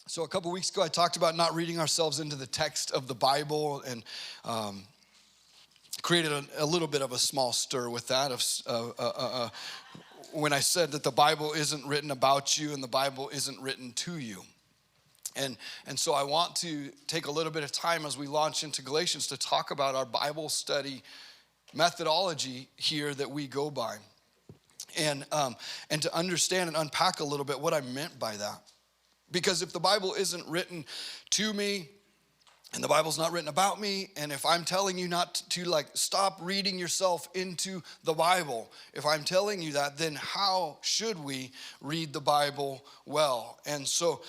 So a couple weeks ago, I talked about not reading ourselves into the text of the Bible and created a little bit of a small stir with that when I said that the Bible isn't written about you and the Bible isn't written to you. And so I want to take a little bit of time as we launch into Galatians to talk about our Bible study methodology here that we go by. And to understand and unpack a little bit what I meant by that. Because if the Bible isn't written to me, and the Bible's not written about me, and if I'm telling you not to stop reading yourself into the Bible, if I'm telling you that, then how should we read the Bible well? And so,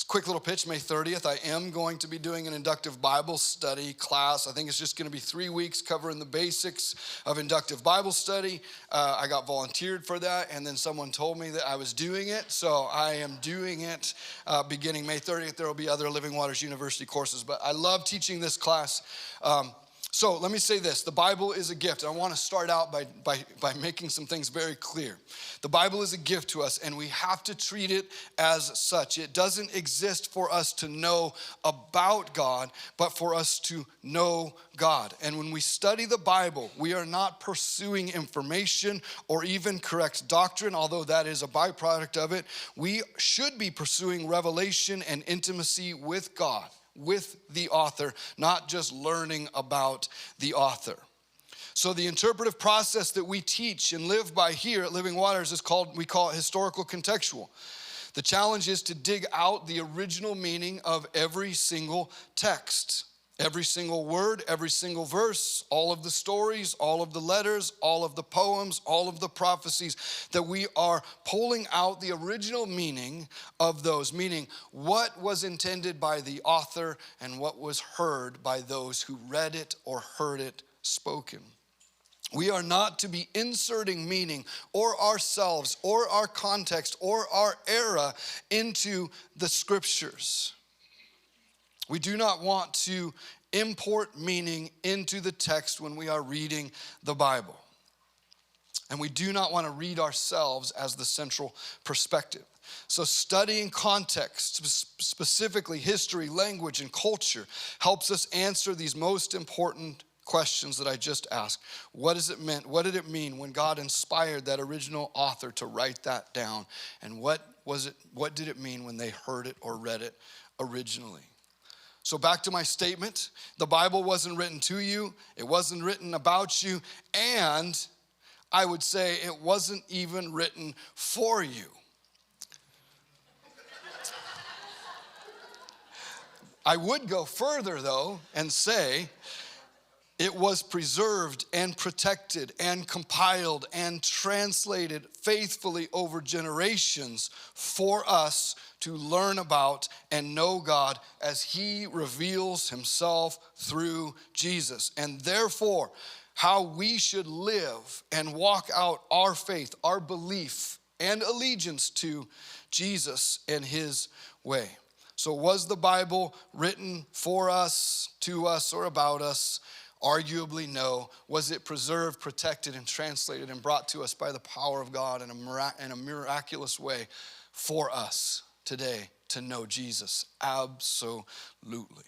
quick little pitch, May 30th, I am going to be doing an inductive Bible study class. I think it's just gonna be 3 weeks covering the basics of inductive Bible study. I got volunteered for that, and then someone told me that I was doing it, so I am doing it beginning May 30th. There will be other Living Waters University courses, but I love teaching this class. So let me say this, the Bible is a gift. I want to start out by making some things very clear. The Bible is a gift to us, and we have to treat it as such. It doesn't exist for us to know about God, but for us to know God. And when we study the Bible, we are not pursuing information or even correct doctrine, although that is a byproduct of it. We should be pursuing revelation and intimacy with God, with the author, not just learning about the author. So the interpretive process that we teach and live by here at Living Waters we call it historical contextual. The challenge is to dig out the original meaning of every single text. Every single word, every single verse, all of the stories, all of the letters, all of the poems, all of the prophecies, that we are pulling out the original meaning of those, meaning what was intended by the author and what was heard by those who read it or heard it spoken. We are not to be inserting meaning or ourselves or our context or our era into the scriptures. We do not want to import meaning into the text when we are reading the Bible. And we do not want to read ourselves as the central perspective. So studying context, specifically history, language, and culture, helps us answer these most important questions that I just asked. What does it mean? What did it mean when God inspired that original author to write that down? And what did it mean when they heard it or read it originally? So back to my statement, the Bible wasn't written to you, it wasn't written about you, and I would say it wasn't even written for you. I would go further though and say it was preserved and protected and compiled and translated faithfully over generations for us to learn about and know God as he reveals himself through Jesus. And therefore, how we should live and walk out our faith, our belief and allegiance to Jesus and his way. So was the Bible written for us, to us, or about us? Arguably, no. Was it preserved, protected, and translated and brought to us by the power of God in a miraculous way for us today to know Jesus? Absolutely.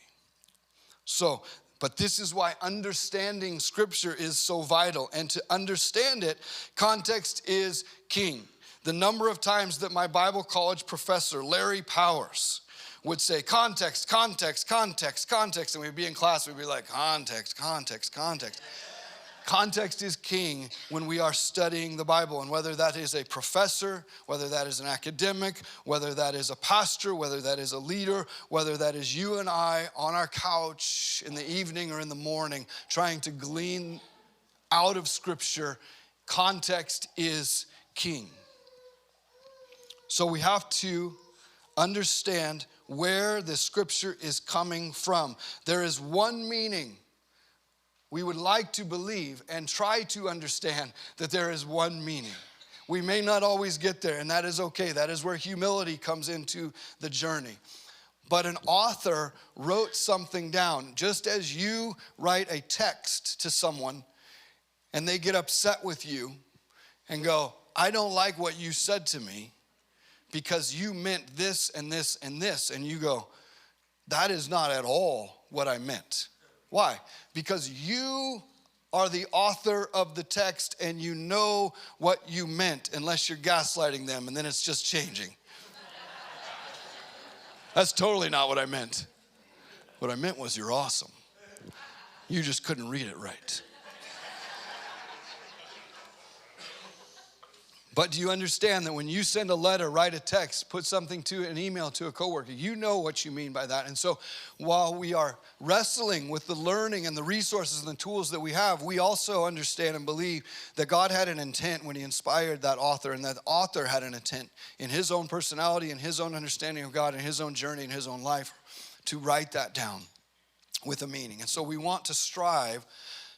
So, but this is why understanding Scripture is so vital. And to understand it, context is king. The number of times that my Bible college professor, Larry Powers, would say context, context, context, context, and we'd be in class, we'd be like, context, context, context. Context is king when we are studying the Bible, and whether that is a professor, whether that is an academic, whether that is a pastor, whether that is a leader, whether that is you and I on our couch in the evening or in the morning trying to glean out of Scripture, context is king. So we have to understand where the Scripture is coming from. There is one meaning. We would like to believe and try to understand that there is one meaning. We may not always get there, and that is okay. That is where humility comes into the journey. But an author wrote something down. Just as you write a text to someone and they get upset with you and go, I don't like what you said to me, because you meant this and this and this. And you go, that is not at all what I meant. Why? Because you are the author of the text and you know what you meant, unless you're gaslighting them and then it's just changing. That's totally not what I meant. What I meant was you're awesome. You just couldn't read it right. But do you understand that when you send a letter, write a text, put something to an email to a coworker, you know what you mean by that. And so while we are wrestling with the learning and the resources and the tools that we have, we also understand and believe that God had an intent when he inspired that author, and that author had an intent in his own personality and his own understanding of God and his own journey and his own life to write that down with a meaning. And so we want to strive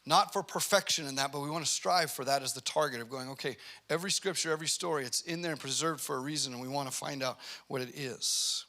not for perfection in that, but we want to strive for that as the target of going, okay, every scripture, every story, it's in there and preserved for a reason, and we want to find out what it is.